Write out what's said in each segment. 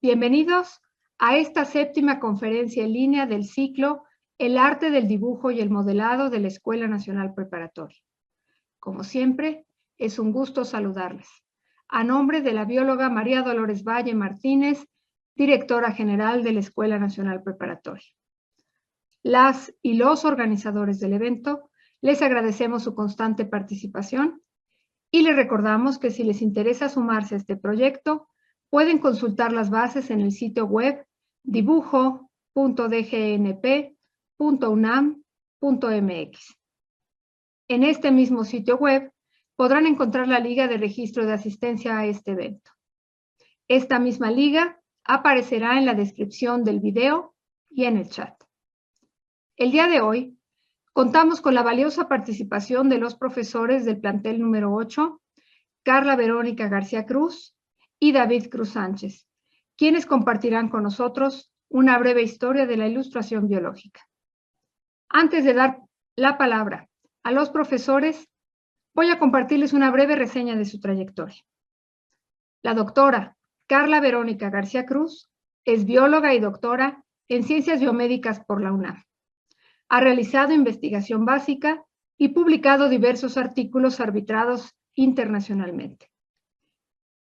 Bienvenidos a esta séptima conferencia en línea del ciclo El arte del dibujo y el modelado de la Escuela Nacional Preparatoria. Como siempre, es un gusto saludarles. A nombre de la bióloga María Dolores Valle Martínez, directora general de la Escuela Nacional Preparatoria. Las y los organizadores del evento, les agradecemos su constante participación y les recordamos que si les interesa sumarse a este proyecto, pueden consultar las bases en el sitio web dibujo.dgnp.unam.mx. En este mismo sitio web podrán encontrar la liga de registro de asistencia a este evento. Esta misma liga aparecerá en la descripción del video y en el chat. El día de hoy contamos con la valiosa participación de los profesores del plantel número 8, Carla Verónica García Cruz y David Cruz Sánchez, quienes compartirán con nosotros una breve historia de la ilustración biológica. Antes de dar la palabra a los profesores, voy a compartirles una breve reseña de su trayectoria. La doctora Carla Verónica García Cruz es bióloga y doctora en Ciencias Biomédicas por la UNAM. Ha realizado investigación básica y publicado diversos artículos arbitrados internacionalmente,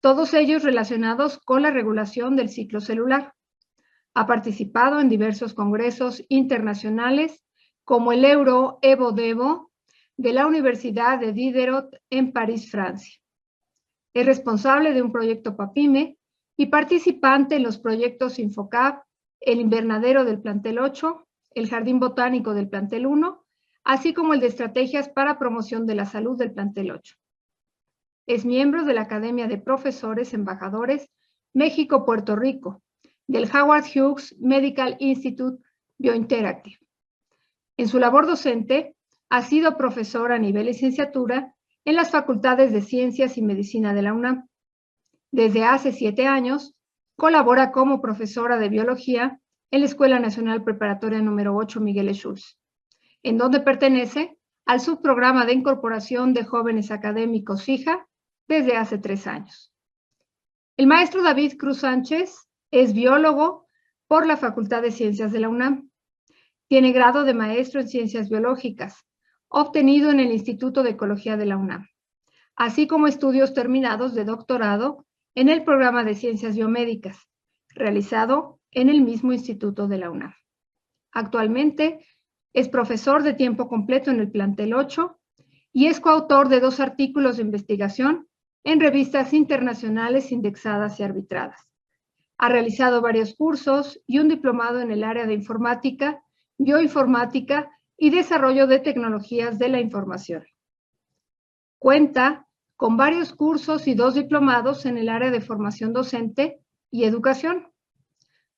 todos ellos relacionados con la regulación del ciclo celular. Ha participado en diversos congresos internacionales como el Evo-Devo de la Universidad de Diderot en París, Francia. Es responsable de un proyecto PAPIME y participante en los proyectos Infocap, el invernadero del plantel 8, el jardín botánico del plantel 1, así como el de estrategias para promoción de la salud del plantel 8. Es miembro de la Academia de Profesores Embajadores México-Puerto Rico, del Howard Hughes Medical Institute Biointeractive. En su labor docente, ha sido profesor a nivel licenciatura en las facultades de Ciencias y Medicina de la UNAM. Desde hace 7 años, colabora como profesora de Biología en la Escuela Nacional Preparatoria número 8 Miguel Schulz, en donde pertenece al subprograma de incorporación de jóvenes académicos FIJA desde hace 3 años. El maestro David Cruz Sánchez es biólogo por la Facultad de Ciencias de la UNAM. Tiene grado de maestro en Ciencias Biológicas, obtenido en el Instituto de Ecología de la UNAM, así como estudios terminados de doctorado en el programa de Ciencias Biomédicas, realizado en el mismo Instituto de la UNAM. Actualmente es profesor de tiempo completo en el plantel 8 y es coautor de 2 artículos de investigación en revistas internacionales indexadas y arbitradas. Ha realizado varios cursos y un diplomado en el área de informática, bioinformática y desarrollo de tecnologías de la información. Cuenta con varios cursos y 2 diplomados en el área de formación docente y educación.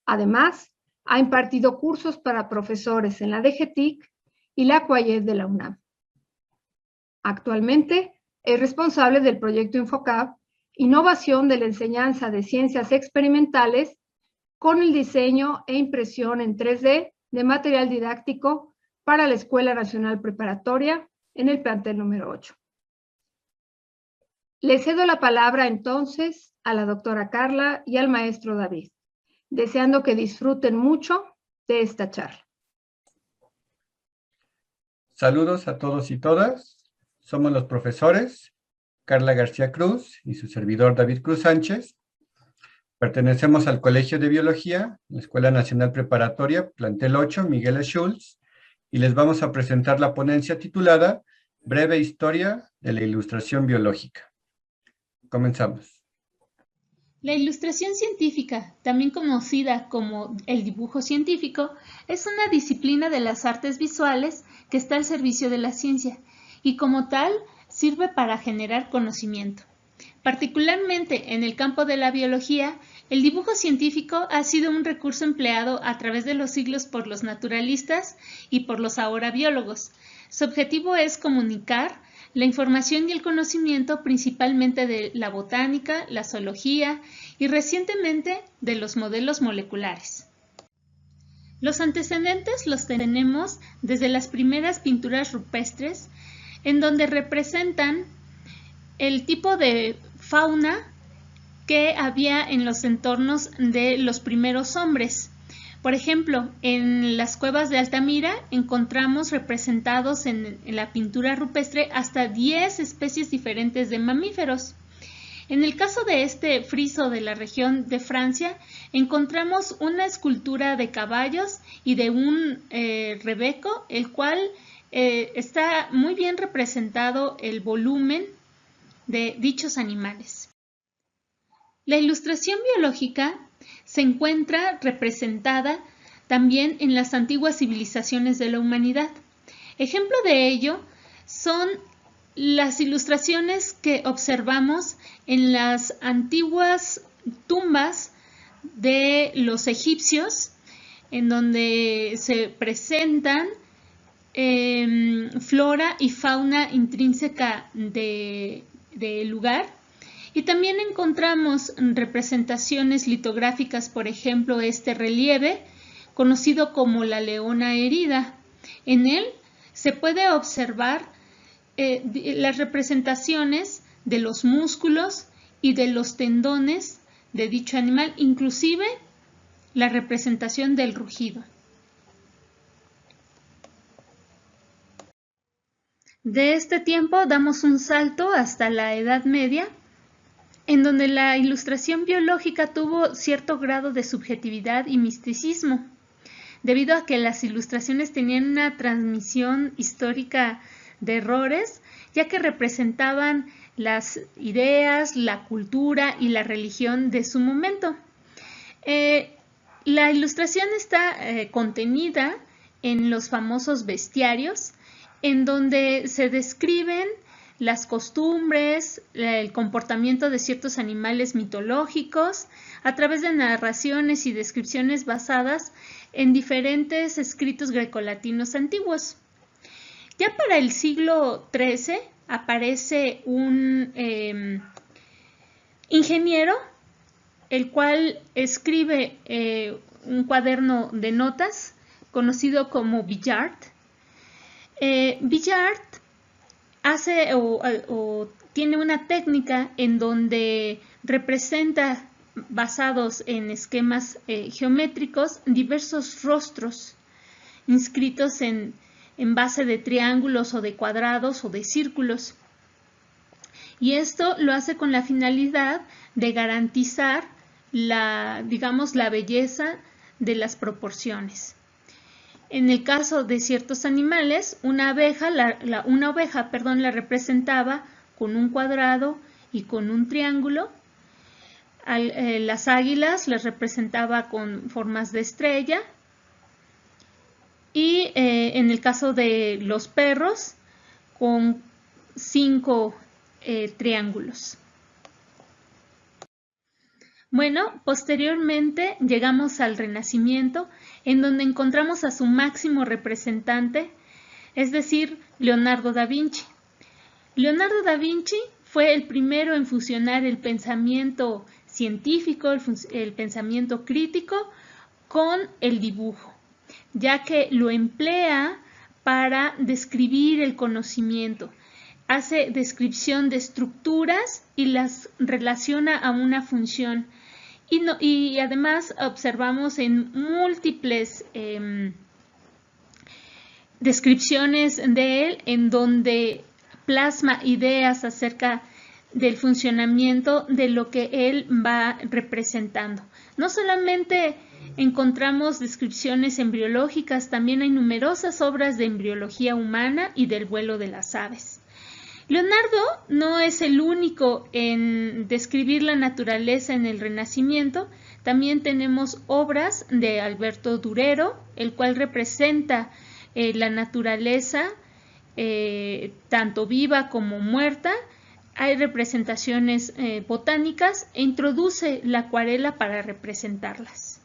Además, ha impartido cursos para profesores en la DGTIC y la CUAYED de la UNAM. Actualmente es responsable del proyecto Infocap, innovación de la enseñanza de ciencias experimentales con el diseño e impresión en 3D de material didáctico para la Escuela Nacional Preparatoria en el plantel número 8. Le cedo la palabra entonces a la doctora Carla y al maestro David, deseando que disfruten mucho de esta charla. Saludos a todos y todas. Somos los profesores Carla García Cruz y su servidor David Cruz Sánchez. Pertenecemos al Colegio de Biología, la Escuela Nacional Preparatoria, plantel 8, Miguel Schulz, y les vamos a presentar la ponencia titulada Breve Historia de la Ilustración Biológica. Comenzamos. La ilustración científica, también conocida como el dibujo científico, es una disciplina de las artes visuales que está al servicio de la ciencia y como tal sirve para generar conocimiento. Particularmente en el campo de la biología, el dibujo científico ha sido un recurso empleado a través de los siglos por los naturalistas y por los ahora biólogos. Su objetivo es comunicar la información y el conocimiento principalmente de la botánica, la zoología y recientemente de los modelos moleculares. Los antecedentes los tenemos desde las primeras pinturas rupestres, en donde representan el tipo de fauna que había en los entornos de los primeros hombres. Por ejemplo, en las cuevas de Altamira encontramos representados en la pintura rupestre hasta 10 especies diferentes de mamíferos. En el caso de este friso de la región de Francia, encontramos una escultura de caballos y de un rebeco, el cual está muy bien representado el volumen de dichos animales. La ilustración biológica se encuentra representada también en las antiguas civilizaciones de la humanidad. Ejemplo de ello son las ilustraciones que observamos en las antiguas tumbas de los egipcios, en donde se presentan flora y fauna intrínseca del lugar. Y también encontramos representaciones litográficas, por ejemplo, este relieve, conocido como la leona herida. En él se puede observar las representaciones de los músculos y de los tendones de dicho animal, inclusive la representación del rugido. De este tiempo damos un salto hasta la Edad Media, en donde la ilustración biológica tuvo cierto grado de subjetividad y misticismo, debido a que las ilustraciones tenían una transmisión histórica de errores, ya que representaban las ideas, la cultura y la religión de su momento. La ilustración está contenida en los famosos bestiarios, en donde se describen las costumbres, el comportamiento de ciertos animales mitológicos a través de narraciones y descripciones basadas en diferentes escritos grecolatinos antiguos. Ya para el siglo XIII aparece un ingeniero, el cual escribe un cuaderno de notas conocido como Villard. Villard hace o tiene una técnica en donde representa, basados en esquemas geométricos, diversos rostros inscritos en base de triángulos o de cuadrados o de círculos. Y esto lo hace con la finalidad de garantizar la belleza de las proporciones. En el caso de ciertos animales, una oveja la representaba con un cuadrado y con un triángulo. Las águilas las representaba con formas de estrella. Y en el caso de los perros, con 5 triángulos. Bueno, posteriormente llegamos al Renacimiento, en donde encontramos a su máximo representante, es decir, Leonardo da Vinci. Leonardo da Vinci fue el primero en fusionar el pensamiento científico, el pensamiento crítico, con el dibujo, ya que lo emplea para describir el conocimiento. Hace descripción de estructuras y las relaciona a una función. Y además observamos en múltiples descripciones de él, en donde plasma ideas acerca del funcionamiento de lo que él va representando. No solamente encontramos descripciones embriológicas, también hay numerosas obras de embriología humana y del vuelo de las aves. Leonardo no es el único en describir la naturaleza en el Renacimiento. También tenemos obras de Alberto Durero, el cual representa la naturaleza tanto viva como muerta. Hay representaciones botánicas e introduce la acuarela para representarlas.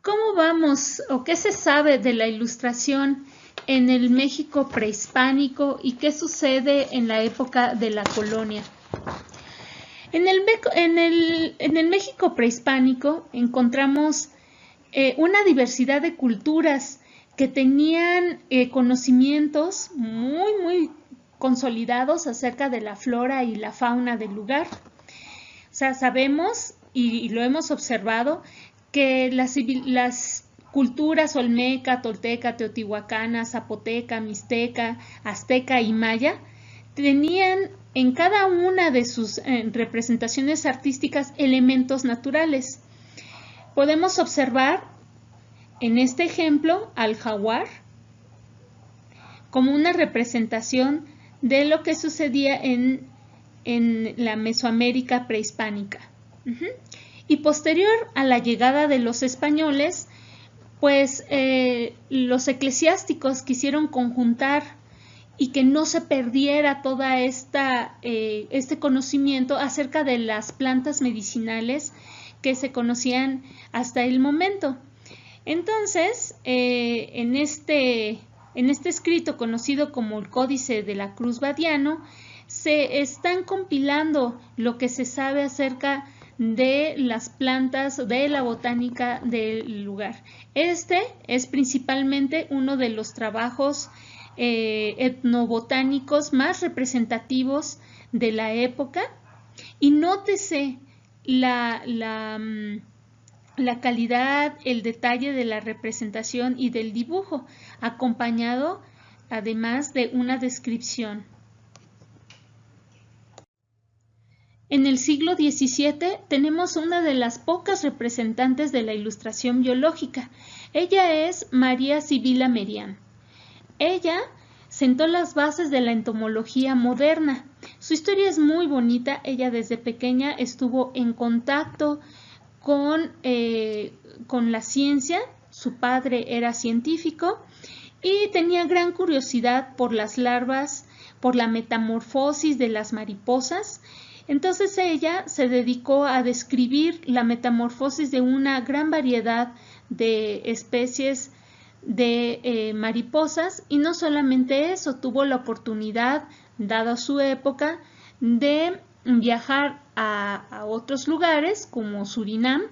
¿Cómo vamos o qué se sabe de la ilustración en el México prehispánico y qué sucede en la época de la colonia? En el México prehispánico encontramos una diversidad de culturas que tenían conocimientos muy consolidados acerca de la flora y la fauna del lugar. O sea, sabemos y lo hemos observado que las culturas olmeca, tolteca, teotihuacana, zapoteca, mixteca, azteca y maya tenían en cada una de sus representaciones artísticas elementos naturales. Podemos observar en este ejemplo al jaguar como una representación de lo que sucedía en la Mesoamérica prehispánica. Y posterior a la llegada de los españoles, pues los eclesiásticos quisieron conjuntar y que no se perdiera toda este conocimiento acerca de las plantas medicinales que se conocían hasta el momento. Entonces, en este escrito conocido como el Códice de la Cruz Badiano, se están compilando lo que se sabe acerca de las plantas, de la botánica del lugar. Este es principalmente uno de los trabajos etnobotánicos más representativos de la época, y nótese la calidad, el detalle de la representación y del dibujo, acompañado además de una descripción. En el siglo XVII tenemos una de las pocas representantes de la ilustración biológica. Ella es María Sibila Merian. Ella sentó las bases de la entomología moderna. Su historia es muy bonita. Ella desde pequeña estuvo en contacto con la ciencia. Su padre era científico y tenía gran curiosidad por las larvas, por la metamorfosis de las mariposas. Entonces ella se dedicó a describir la metamorfosis de una gran variedad de especies de mariposas, y no solamente eso, tuvo la oportunidad, dada su época, de viajar a otros lugares como Surinam,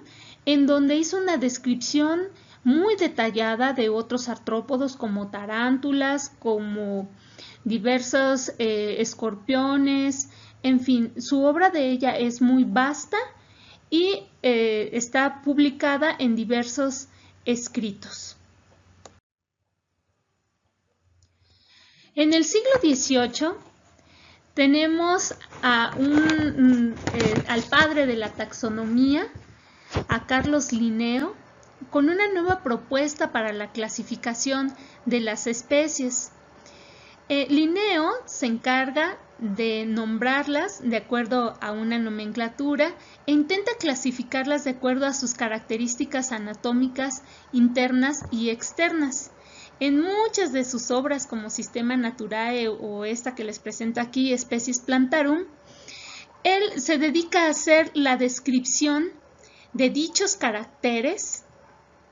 en donde hizo una descripción muy detallada de otros artrópodos como tarántulas, como diversos escorpiones. En fin, su obra de ella es muy vasta y está publicada en diversos escritos. En el siglo XVIII tenemos al padre de la taxonomía, a Carlos Linneo, con una nueva propuesta para la clasificación de las especies. Linneo se encarga de nombrarlas de acuerdo a una nomenclatura e intenta clasificarlas de acuerdo a sus características anatómicas internas y externas. En muchas de sus obras, como Systema Naturae o esta que les presento aquí, Species Plantarum, él se dedica a hacer la descripción de dichos caracteres,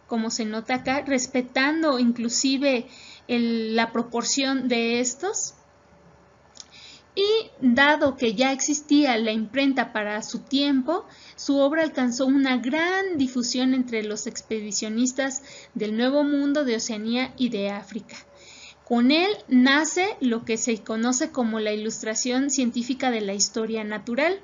como se nota acá, respetando inclusive la proporción de estos. Y dado que ya existía la imprenta para su tiempo, su obra alcanzó una gran difusión entre los expedicionistas del Nuevo Mundo, de Oceanía y de África. Con él nace lo que se conoce como la ilustración científica de la historia natural,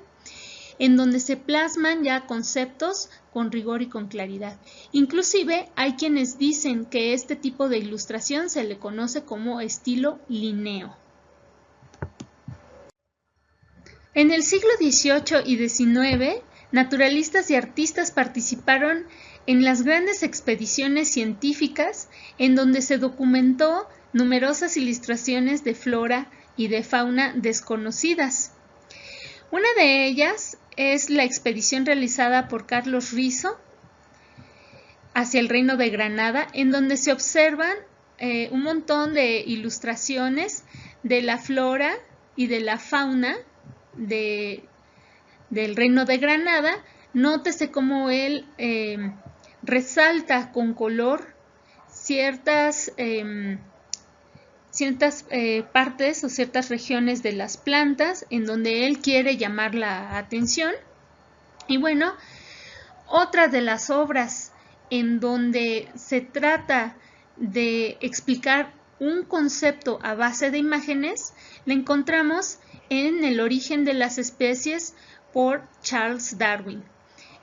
en donde se plasman ya conceptos con rigor y con claridad. Inclusive hay quienes dicen que este tipo de ilustración se le conoce como estilo Linneo. En el siglo XVIII y XIX, naturalistas y artistas participaron en las grandes expediciones científicas en donde se documentó numerosas ilustraciones de flora y de fauna desconocidas. Una de ellas es la expedición realizada por Carlos Rizo hacia el Reino de Granada, en donde se observan un montón de ilustraciones de la flora y de la fauna del Reino de Granada. Nótese cómo él resalta con color ciertas partes o ciertas regiones de las plantas en donde él quiere llamar la atención. Y bueno, otra de las obras en donde se trata de explicar un concepto a base de imágenes la encontramos en El origen de las especies por Charles Darwin,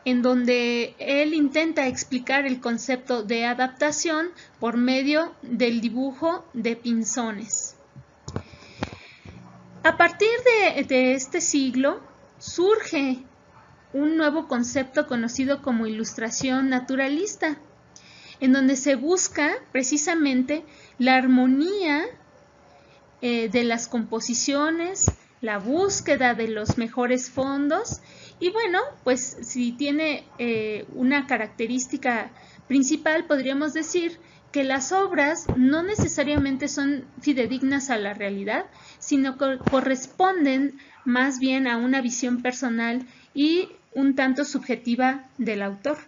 en donde él intenta explicar el concepto de adaptación por medio del dibujo de pinzones. A partir de este siglo surge un nuevo concepto conocido como ilustración naturalista, en donde se busca precisamente la armonía de las composiciones, la búsqueda de los mejores fondos y bueno, pues si tiene una característica principal, podríamos decir que las obras no necesariamente son fidedignas a la realidad, sino que corresponden más bien a una visión personal y un tanto subjetiva del autor.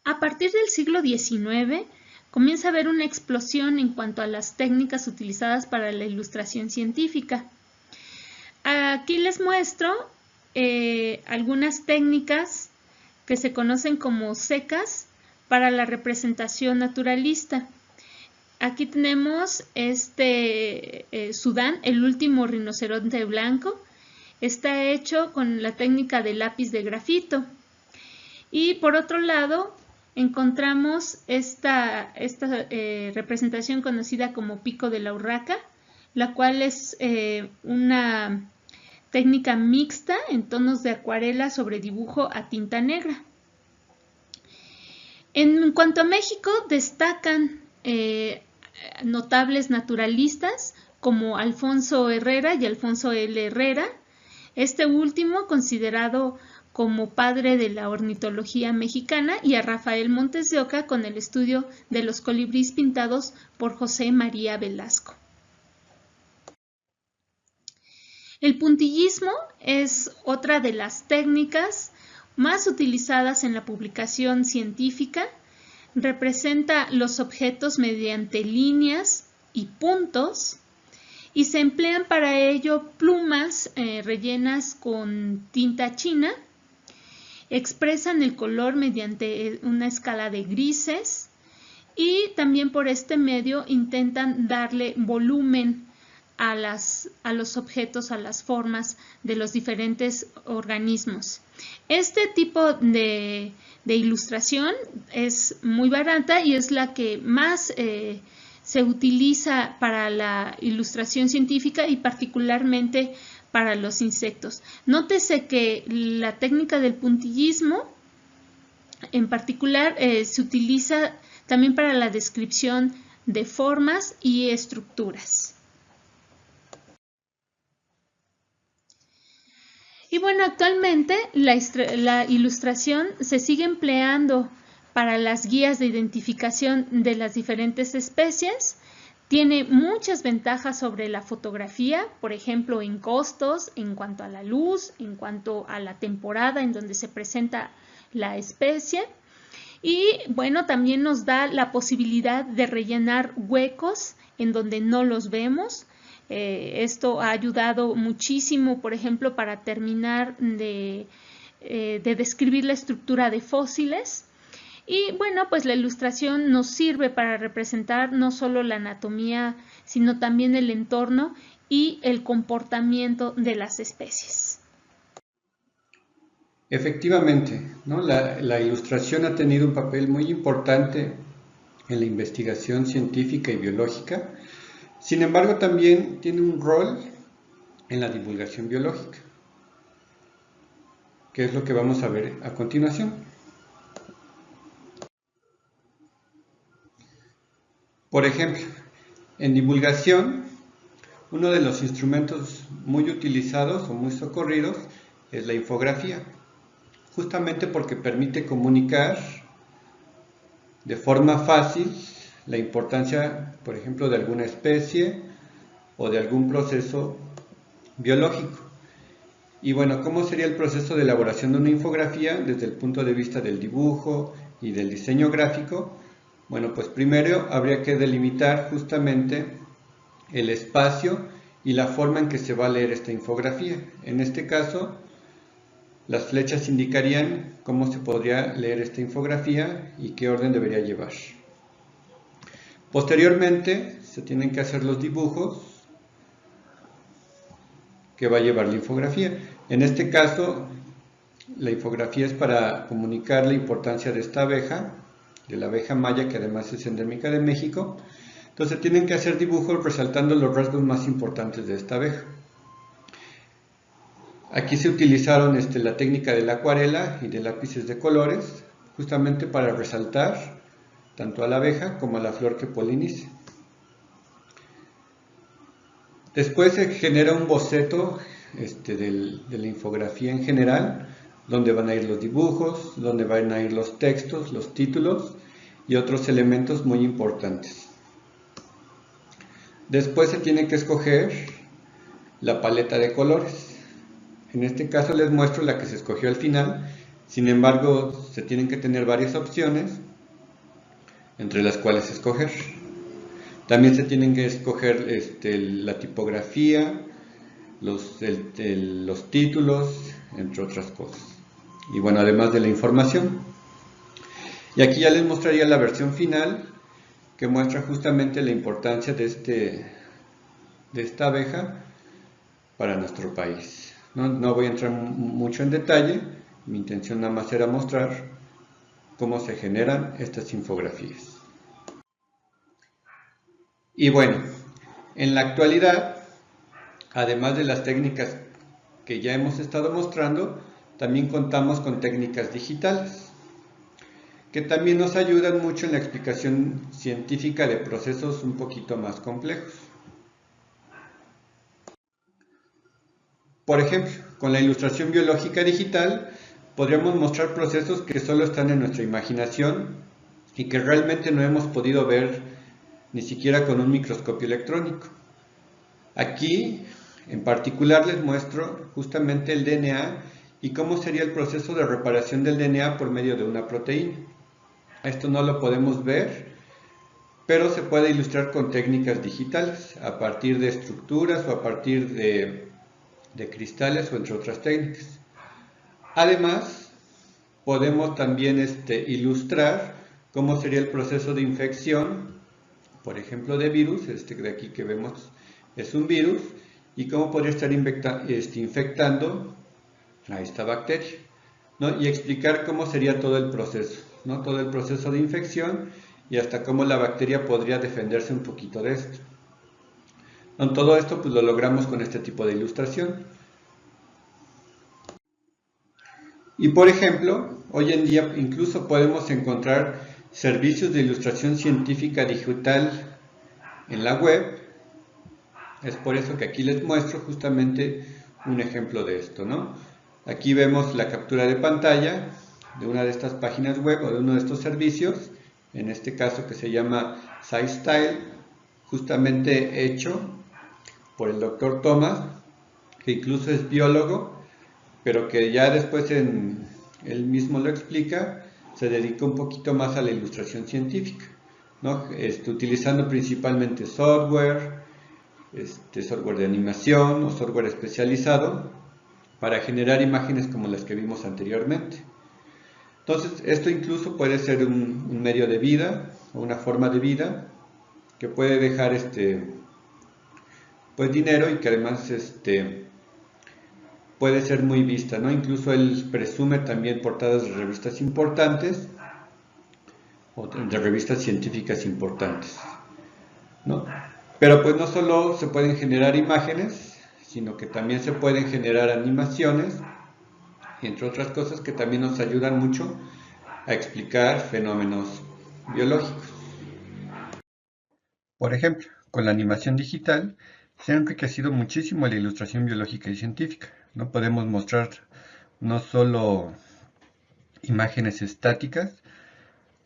A partir del siglo XIX comienza a haber una explosión en cuanto a las técnicas utilizadas para la ilustración científica. Aquí les muestro algunas técnicas que se conocen como secas para la representación naturalista. Aquí tenemos Sudán, el último rinoceronte blanco. Está hecho con la técnica de lápiz de grafito. Y por otro lado, encontramos esta representación conocida como pico de la urraca, la cual es una técnica mixta en tonos de acuarela sobre dibujo a tinta negra. En cuanto a México, destacan notables naturalistas como Alfonso Herrera y Alfonso L. Herrera, este último considerado como padre de la ornitología mexicana, y a Rafael Montes de Oca con el estudio de los colibríes pintados por José María Velasco. El puntillismo es otra de las técnicas más utilizadas en la publicación científica. Representa los objetos mediante líneas y puntos y se emplean para ello plumas rellenas con tinta china. Expresan el color mediante una escala de grises y también por este medio intentan darle volumen a los objetos, a las formas de los diferentes organismos. Este tipo de ilustración es muy barata y es la que más se utiliza para la ilustración científica y particularmente para los insectos. Nótese que la técnica del puntillismo en particular se utiliza también para la descripción de formas y estructuras. Y bueno, actualmente la ilustración se sigue empleando para las guías de identificación de las diferentes especies. Tiene muchas ventajas sobre la fotografía, por ejemplo, en costos, en cuanto a la luz, en cuanto a la temporada en donde se presenta la especie. Y bueno, también nos da la posibilidad de rellenar huecos en donde no los vemos. Esto ha ayudado muchísimo, por ejemplo, para terminar de describir la estructura de fósiles. Y bueno, pues la ilustración nos sirve para representar no solo la anatomía, sino también el entorno y el comportamiento de las especies. Efectivamente, ¿no? La ilustración ha tenido un papel muy importante en la investigación científica y biológica. Sin embargo, también tiene un rol en la divulgación biológica, que es lo que vamos a ver a continuación. Por ejemplo, en divulgación, uno de los instrumentos muy utilizados o muy socorridos es la infografía, justamente porque permite comunicar de forma fácil la importancia, por ejemplo, de alguna especie o de algún proceso biológico. Y bueno, ¿cómo sería el proceso de elaboración de una infografía desde el punto de vista del dibujo y del diseño gráfico? Bueno, pues primero habría que delimitar justamente el espacio y la forma en que se va a leer esta infografía. En este caso, las flechas indicarían cómo se podría leer esta infografía y qué orden debería llevar. Posteriormente se tienen que hacer los dibujos que va a llevar la infografía. En este caso, la infografía es para comunicar la importancia de esta abeja, de la abeja maya, que además es endémica de México. Entonces tienen que hacer dibujos resaltando los rasgos más importantes de esta abeja. Aquí se utilizaron la técnica de la acuarela y de lápices de colores, justamente para resaltar tanto a la abeja como a la flor que poliniza. Después se genera un boceto de la infografía en general, donde van a ir los dibujos, donde van a ir los textos, los títulos y otros elementos muy importantes. Después se tiene que escoger la paleta de colores. En este caso les muestro la que se escogió al final. Sin embargo, se tienen que tener varias opciones entre las cuales escoger. También se tienen que escoger la tipografía, los títulos, entre otras cosas. Y bueno, además de la información. Y aquí ya les mostraría la versión final, que muestra justamente la importancia de esta abeja para nuestro país. No voy a entrar mucho en detalle, mi intención nada más era mostrar cómo se generan estas infografías. Y bueno, en la actualidad, además de las técnicas que ya hemos estado mostrando, también contamos con técnicas digitales, que también nos ayudan mucho en la explicación científica de procesos un poquito más complejos. Por ejemplo, con la ilustración biológica digital podríamos mostrar procesos que solo están en nuestra imaginación y que realmente no hemos podido ver ni siquiera con un microscopio electrónico. Aquí, en particular, les muestro justamente el DNA y cómo sería el proceso de reparación del DNA por medio de una proteína. Esto no lo podemos ver, pero se puede ilustrar con técnicas digitales, a partir de estructuras o a partir de cristales o entre otras técnicas. Además, podemos también ilustrar cómo sería el proceso de infección, por ejemplo de virus, de aquí que vemos es un virus, y cómo podría estar infectando a esta bacteria, ¿no? Y explicar cómo sería todo el proceso, ¿no? Todo el proceso de infección y hasta cómo la bacteria podría defenderse un poquito de esto. Todo esto pues lo logramos con este tipo de ilustración. Y por ejemplo, hoy en día incluso podemos encontrar servicios de ilustración científica digital en la web. Es por eso que aquí les muestro justamente un ejemplo de esto, ¿no? Aquí vemos la captura de pantalla de una de estas páginas web o de uno de estos servicios, en este caso que se llama SciStyle, justamente hecho por el doctor Thomas, que incluso es biólogo, pero que ya después él mismo lo explica, se dedica un poquito más a la ilustración científica, ¿no? Utilizando principalmente software, software de animación o software especializado para generar imágenes como las que vimos anteriormente. Entonces, esto incluso puede ser un medio de vida o una forma de vida que puede dejar pues dinero y que además puede ser muy vista, ¿no? Incluso él presume también portadas de revistas importantes o de revistas científicas importantes, ¿no? Pero pues no solo se pueden generar imágenes, sino que también se pueden generar animaciones, entre otras cosas que también nos ayudan mucho a explicar fenómenos biológicos. Por ejemplo, con la animación digital se ha enriquecido muchísimo la ilustración biológica y científica. No podemos mostrar no solo imágenes estáticas,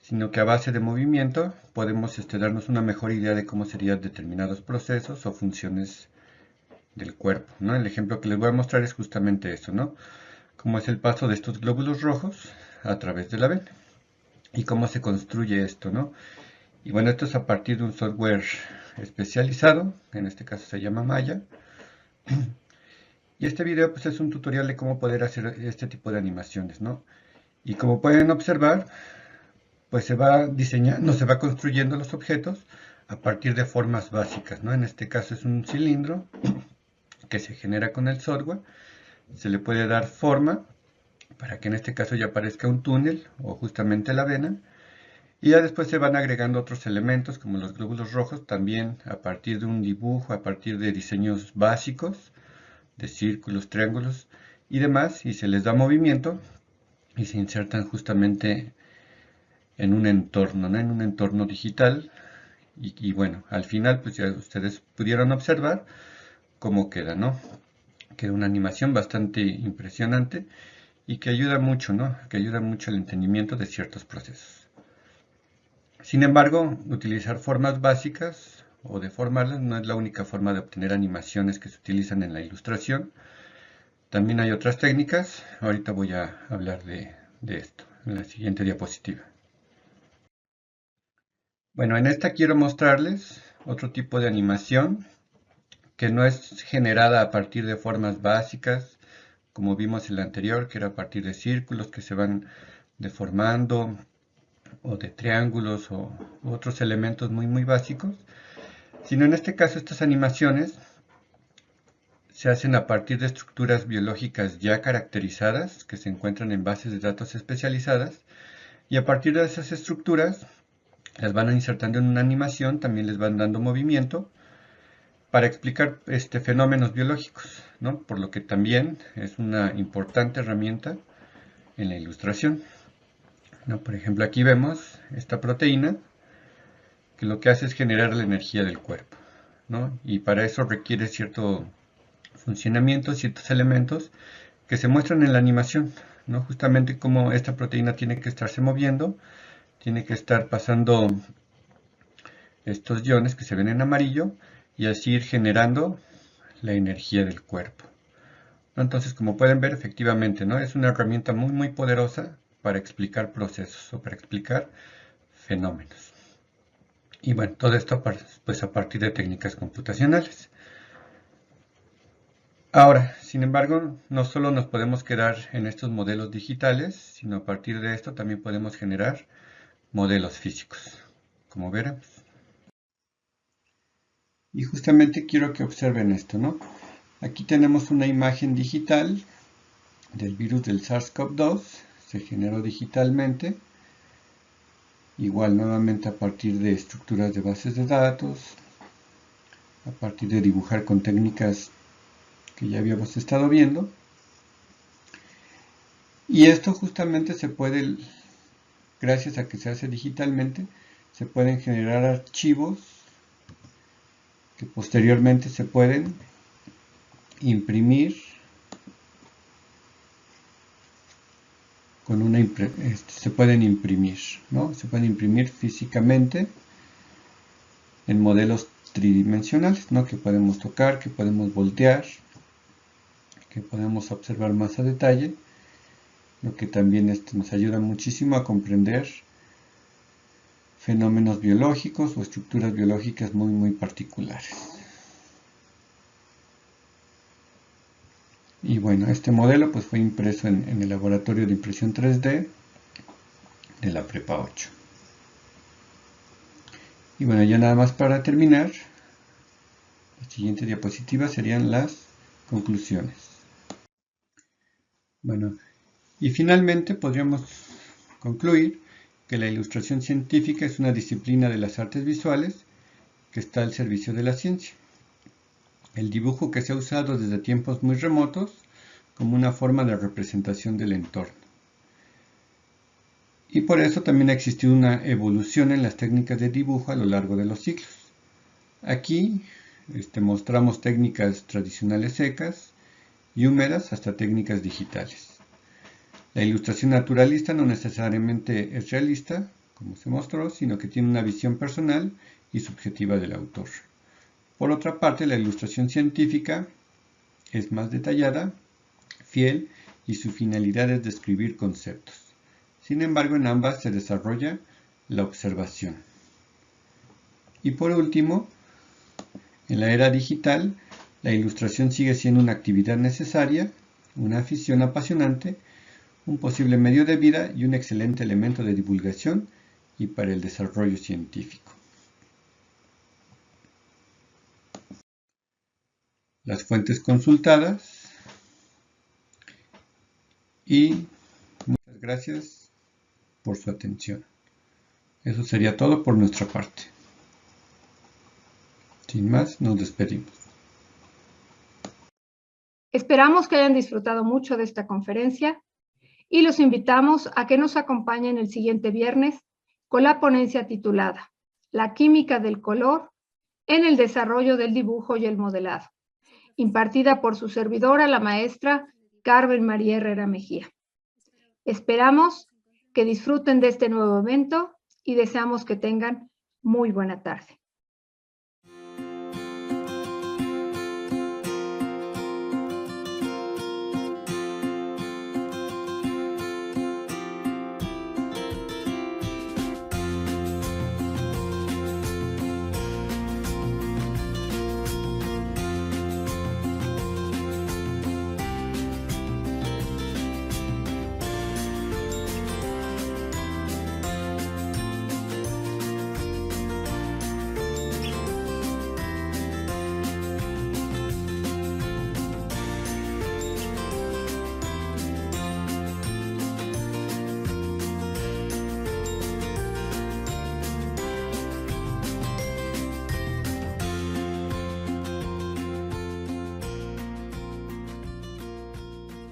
sino que a base de movimiento podemos darnos una mejor idea de cómo serían determinados procesos o funciones del cuerpo, ¿no? El ejemplo que les voy a mostrar es justamente esto, ¿no? Cómo es el paso de estos glóbulos rojos a través de la vena y cómo se construye esto, ¿no? Y bueno, esto es a partir de un software especializado, en este caso se llama Maya. Y este video pues es un tutorial de cómo poder hacer este tipo de animaciones, ¿no? Y como pueden observar, pues se va diseñando, se va construyendo los objetos a partir de formas básicas, ¿no? En este caso es un cilindro que se genera con el software. Se le puede dar forma para que en este caso ya aparezca un túnel o justamente la vena. Y ya después se van agregando otros elementos como los glóbulos rojos, también a partir de un dibujo, a partir de diseños básicos, de círculos, triángulos y demás, y se les da movimiento y se insertan justamente en un entorno, ¿no? En un entorno digital. Y bueno, al final pues ya ustedes pudieron observar cómo queda, ¿no? Queda una animación bastante impresionante y que ayuda mucho, ¿no? Que ayuda mucho al entendimiento de ciertos procesos. Sin embargo, utilizar formas básicas o deformarlas no es la única forma de obtener animaciones que se utilizan en la ilustración. También hay otras técnicas. Ahorita voy a hablar de esto en la siguiente diapositiva. Bueno, en esta quiero mostrarles otro tipo de animación que no es generada a partir de formas básicas, como vimos en la anterior, que era a partir de círculos que se van deformando, o de triángulos o otros elementos muy básicos, sino en este caso estas animaciones se hacen a partir de estructuras biológicas ya caracterizadas que se encuentran en bases de datos especializadas, y a partir de esas estructuras las van insertando en una animación, también les van dando movimiento para explicar fenómenos biológicos, ¿no? Por lo que también es una importante herramienta en la ilustración, ¿no? Por ejemplo, aquí vemos esta proteína que lo que hace es generar la energía del cuerpo, ¿no? Y para eso requiere cierto funcionamiento, ciertos elementos que se muestran en la animación, ¿no? Justamente como esta proteína tiene que estarse moviendo, tiene que estar pasando estos iones que se ven en amarillo y así ir generando la energía del cuerpo, ¿no? Entonces, como pueden ver, efectivamente, ¿no? Es una herramienta muy poderosa para explicar procesos o para explicar fenómenos. Y bueno, todo esto pues a partir de técnicas computacionales. Ahora, sin embargo, no solo nos podemos quedar en estos modelos digitales, sino a partir de esto también podemos generar modelos físicos, como veremos. Y justamente quiero que observen esto, ¿no? Aquí tenemos una imagen digital del virus del SARS-CoV-2, se generó digitalmente, igual nuevamente a partir de estructuras de bases de datos, a partir de dibujar con técnicas que ya habíamos estado viendo. Y esto justamente se puede, gracias a que se hace digitalmente, se pueden generar archivos que posteriormente se pueden imprimir con una se pueden imprimir, ¿no? Se pueden imprimir físicamente en modelos tridimensionales, ¿no? Que podemos tocar, que podemos voltear, que podemos observar más a detalle, lo que también nos ayuda muchísimo a comprender fenómenos biológicos o estructuras biológicas muy particulares. Y bueno, este modelo pues fue impreso en el laboratorio de impresión 3D de la Prepa 8. Y bueno, ya nada más para terminar, la siguiente diapositiva serían las conclusiones. Bueno, y finalmente podríamos concluir que la ilustración científica es una disciplina de las artes visuales que está al servicio de la ciencia. El dibujo que se ha usado desde tiempos muy remotos como una forma de representación del entorno. Y por eso también ha existido una evolución en las técnicas de dibujo a lo largo de los siglos. Aquí mostramos técnicas tradicionales secas y húmedas hasta técnicas digitales. La ilustración naturalista no necesariamente es realista, como se mostró, sino que tiene una visión personal y subjetiva del autor. Por otra parte, la ilustración científica es más detallada, fiel, y su finalidad es describir conceptos. Sin embargo, en ambas se desarrolla la observación. Y por último, en la era digital, la ilustración sigue siendo una actividad necesaria, una afición apasionante, un posible medio de vida y un excelente elemento de divulgación y para el desarrollo científico. las fuentes consultadas. Y muchas gracias por su atención. Eso sería todo por nuestra parte. Sin más, nos despedimos. Esperamos que hayan disfrutado mucho de esta conferencia y los invitamos a que nos acompañen el siguiente viernes con la ponencia titulada La química del color en el desarrollo del dibujo y el modelado, impartida por su servidora, la maestra Carmen María Herrera Mejía. Esperamos que disfruten de este nuevo evento y deseamos que tengan muy buena tarde.